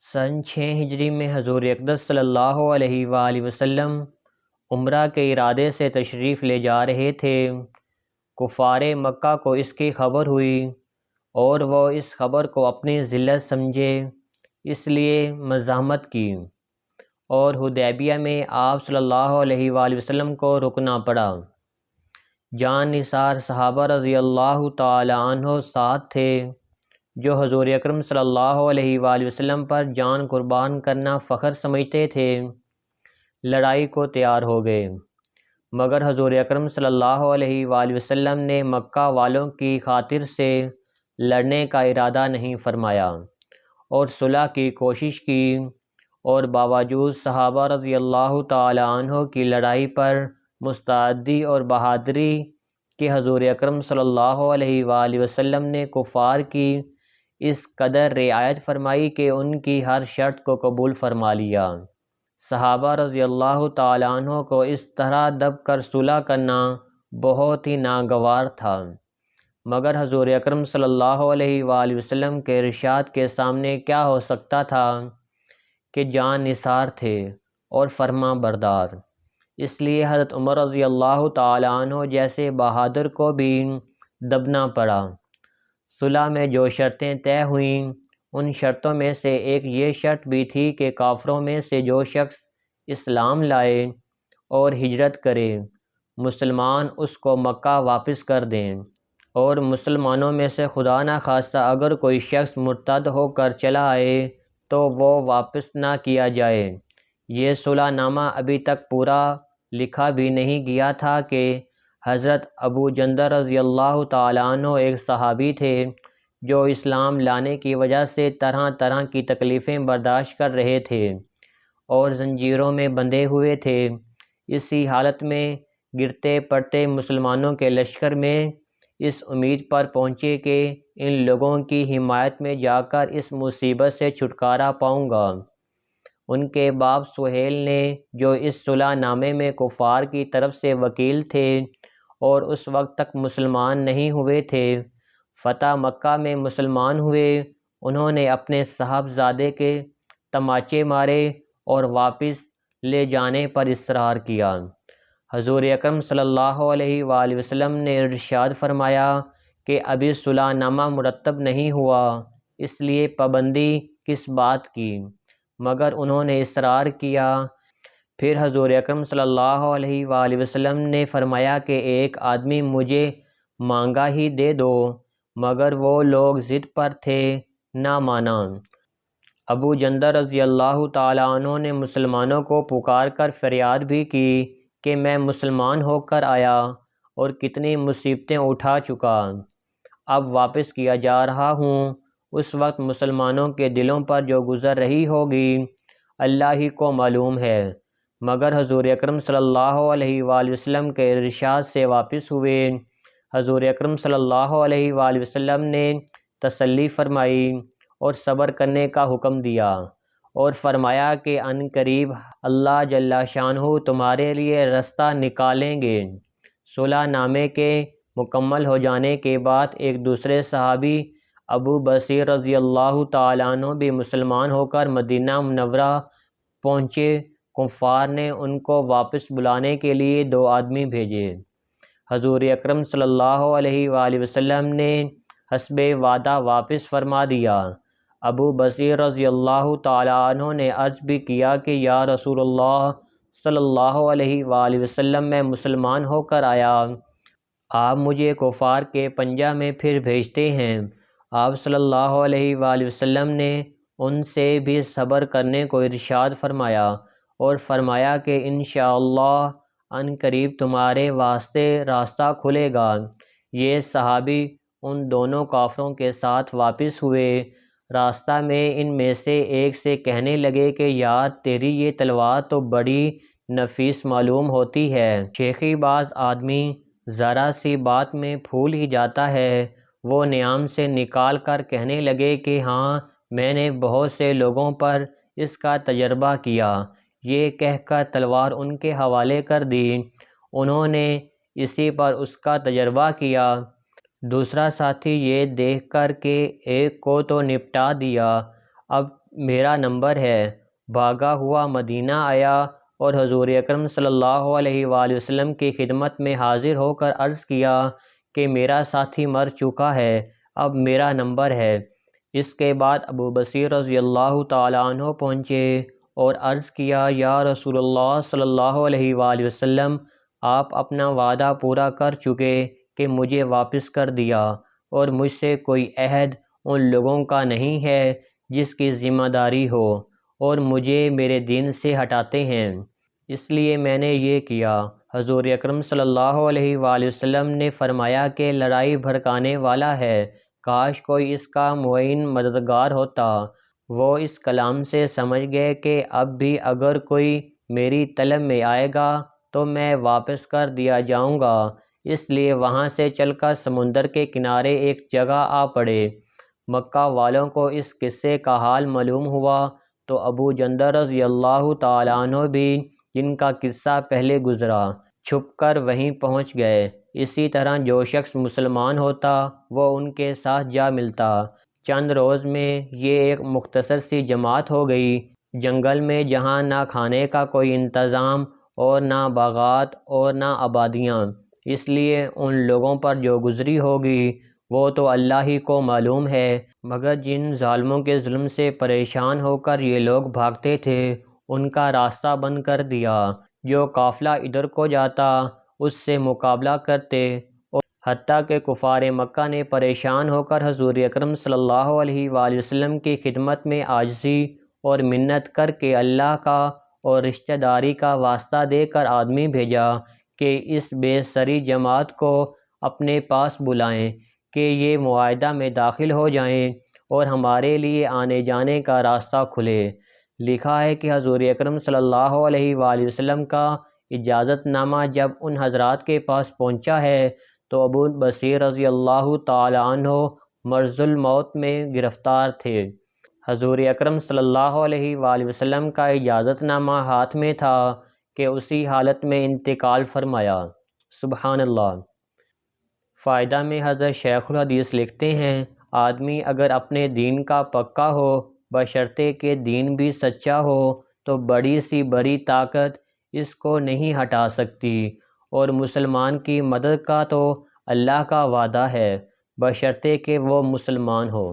سن 6 ہجری میں حضور اقدس صلی اللہ علیہ وآلہ وسلم عمرہ کے ارادے سے تشریف لے جا رہے تھے۔ کفار مکہ کو اس کی خبر ہوئی اور وہ اس خبر کو اپنی ذلت سمجھے، اس لیے مزاحمت کی اور حدیبیہ میں آپ صلی اللہ علیہ وآلہ وسلم کو رکنا پڑا۔ جان نثار صحابہ رضی اللہ تعالی عنہ ساتھ تھے، جو حضور اکرم صلی اللہ علیہ وآلہ وسلم پر جان قربان کرنا فخر سمجھتے تھے، لڑائی کو تیار ہو گئے، مگر حضور اکرم صلی اللہ علیہ وآلہ وسلم نے مکہ والوں کی خاطر سے لڑنے کا ارادہ نہیں فرمایا اور صلح کی کوشش کی، اور باوجود صحابہ رضی اللہ تعالی عنہ کی لڑائی پر مستعدی اور بہادری کہ حضور اکرم صلی اللہ علیہ وآلہ وسلم نے کفار کی اس قدر رعایت فرمائی کہ ان کی ہر شرط کو قبول فرما لیا۔ صحابہ رضی اللہ تعالی عنہ کو اس طرح دب کر صلح کرنا بہت ہی ناگوار تھا، مگر حضور اکرم صلی اللہ علیہ وآلہ وسلم کے ارشاد کے سامنے کیا ہو سکتا تھا کہ جان نثار تھے اور فرما بردار، اس لیے حضرت عمر رضی اللہ تعالی عنہ جیسے بہادر کو بھی دبنا پڑا۔ صلح میں جو شرطیں طے ہوئیں ان شرطوں میں سے ایک یہ شرط بھی تھی کہ کافروں میں سے جو شخص اسلام لائے اور ہجرت کرے، مسلمان اس کو مکہ واپس کر دیں، اور مسلمانوں میں سے خدا نخواستہ اگر کوئی شخص مرتد ہو کر چلا آئے تو وہ واپس نہ کیا جائے۔ یہ صلح نامہ ابھی تک پورا لکھا بھی نہیں گیا تھا کہ حضرت ابو جندل رضی اللہ تعالیٰ عنہ ایک صحابی تھے جو اسلام لانے کی وجہ سے طرح طرح کی تکلیفیں برداشت کر رہے تھے اور زنجیروں میں بندھے ہوئے تھے۔ اسی حالت میں گرتے پڑتے مسلمانوں کے لشکر میں اس امید پر پہنچے کہ ان لوگوں کی حمایت میں جا کر اس مصیبت سے چھٹکارا پاؤں گا۔ ان کے باپ سہیل نے، جو اس صلح نامے میں کفار کی طرف سے وکیل تھے اور اس وقت تک مسلمان نہیں ہوئے تھے، فتح مکہ میں مسلمان ہوئے۔ انہوں نے اپنے صاحبزادے کے تماچے مارے اور واپس لے جانے پر اصرار کیا۔ حضور اکرم صلی اللہ علیہ وآلہ وسلم نے ارشاد فرمایا کہ ابھی صلح نامہ مرتب نہیں ہوا، اس لیے پابندی کس بات کی، مگر انہوں نے اصرار کیا۔ پھر حضور اکرم صلی اللہ علیہ وآلہ وسلم نے فرمایا کہ ایک آدمی مجھے مانگا ہی دے دو، مگر وہ لوگ ضد پر تھے، نہ مانا۔ ابو جندل رضی اللہ تعالیٰ عنہ نے مسلمانوں کو پکار کر فریاد بھی کی کہ میں مسلمان ہو کر آیا اور کتنی مصیبتیں اٹھا چکا، اب واپس کیا جا رہا ہوں۔ اس وقت مسلمانوں کے دلوں پر جو گزر رہی ہوگی اللہ ہی کو معلوم ہے، مگر حضور اکرم صلی اللہ علیہ وآلہ وسلم کے ارشاد سے واپس ہوئے۔ حضور اکرم صلی اللہ علیہ وآلہ وسلم نے تسلی فرمائی اور صبر کرنے کا حکم دیا اور فرمایا کہ عن قریب اللہ جل شانہ تمہارے لیے رستہ نکالیں گے۔ صلح نامے کے مکمل ہو جانے کے بعد ایک دوسرے صحابی ابو بصیر رضی اللہ تعالیٰ عنہ بھی مسلمان ہو کر مدینہ منورہ پہنچے۔ کفار نے ان کو واپس بلانے کے لیے 2 آدمی بھیجے۔ حضور اکرم صلی اللہ علیہ وآلہ وسلم نے حسب وعدہ واپس فرما دیا۔ ابو بصیر رضی اللہ تعالیٰ عنہ نے عرض بھی کیا کہ یا رسول اللہ صلی اللہ علیہ وآلہ وسلم میں مسلمان ہو کر آیا، آپ مجھے کفار کے پنجہ میں پھر بھیجتے ہیں۔ آپ صلی اللہ علیہ وآلہ وسلم نے ان سے بھی صبر کرنے کو ارشاد فرمایا اور فرمایا کہ انشاءاللہ عن قریب تمہارے واسطے راستہ کھلے گا۔ یہ صحابی ان دونوں کافروں کے ساتھ واپس ہوئے۔ راستہ میں ان میں سے ایک سے کہنے لگے کہ یار تیری یہ تلوار تو بڑی نفیس معلوم ہوتی ہے، شیخی باز آدمی ذرا سی بات میں پھول ہی جاتا ہے۔ وہ نیام سے نکال کر کہنے لگے کہ ہاں میں نے بہت سے لوگوں پر اس کا تجربہ کیا۔ یہ کہہ کر تلوار ان کے حوالے کر دی۔ انہوں نے اسی پر اس کا تجربہ کیا۔ دوسرا ساتھی یہ دیکھ کر کہ ایک کو تو نپٹا دیا، اب میرا نمبر ہے۔ بھاگا ہوا مدینہ آیا اور حضور اکرم صلی اللہ علیہ وآلہ وسلم کی خدمت میں حاضر ہو کر عرض کیا کہ میرا ساتھی مر چکا ہے، اب میرا نمبر ہے۔ اس کے بعد ابو بصیر رضی اللہ تعالیٰ عنہ پہنچے اور عرض کیا، یا رسول اللہ صلی اللہ علیہ وآلہ وسلم، آپ اپنا وعدہ پورا کر چکے کہ مجھے واپس کر دیا، اور مجھ سے کوئی عہد ان لوگوں کا نہیں ہے جس کی ذمہ داری ہو اور مجھے میرے دین سے ہٹاتے ہیں، اس لیے میں نے یہ کیا۔ حضور اکرم صلی اللہ علیہ وآلہ وسلم نے فرمایا کہ لڑائی بھڑکانے والا ہے، کاش کوئی اس کا معین مددگار ہوتا۔ وہ اس کلام سے سمجھ گئے کہ اب بھی اگر کوئی میری طلب میں آئے گا تو میں واپس کر دیا جاؤں گا، اس لیے وہاں سے چل کر سمندر کے کنارے ایک جگہ آ پڑے۔ مکہ والوں کو اس قصے کا حال معلوم ہوا تو ابو جندل رضی اللہ تعالیٰ عنہ بھی، جن کا قصہ پہلے گزرا، چھپ کر وہیں پہنچ گئے۔ اسی طرح جو شخص مسلمان ہوتا وہ ان کے ساتھ جا ملتا۔ چند روز میں یہ ایک مختصر سی جماعت ہو گئی، جنگل میں جہاں نہ کھانے کا کوئی انتظام اور نہ باغات اور نہ آبادیاں، اس لیے ان لوگوں پر جو گزری ہوگی وہ تو اللہ ہی کو معلوم ہے، مگر جن ظالموں کے ظلم سے پریشان ہو کر یہ لوگ بھاگتے تھے ان کا راستہ بند کر دیا۔ جو قافلہ ادھر کو جاتا اس سے مقابلہ کرتے، اور حتیٰ کہ کفار مکہ نے پریشان ہو کر حضور اکرم صلی اللہ علیہ وآلہ وسلم کی خدمت میں عاجزی اور منت کر کے اللہ کا اور رشتہ داری کا واسطہ دے کر آدمی بھیجا کہ اس بے سری جماعت کو اپنے پاس بلائیں کہ یہ معاہدہ میں داخل ہو جائیں اور ہمارے لیے آنے جانے کا راستہ کھلے۔ لکھا ہے کہ حضور اکرم صلی اللہ علیہ وآلہ وسلم کا اجازت نامہ جب ان حضرات کے پاس پہنچا ہے تو ابو بصیر رضی اللہ تعالیٰ عنہ مرض الموت میں گرفتار تھے۔ حضور اکرم صلی اللہ علیہ وآلہ وسلم کا اجازت نامہ ہاتھ میں تھا کہ اسی حالت میں انتقال فرمایا۔ سبحان اللہ۔ فائدہ میں حضرت شیخ الحدیث لکھتے ہیں، آدمی اگر اپنے دین کا پکا ہو بشرطے کہ دین بھی سچا ہو تو بڑی سی بڑی طاقت اس کو نہیں ہٹا سکتی، اور مسلمان کی مدد کا تو اللہ کا وعدہ ہے بشرطے کہ وہ مسلمان ہو۔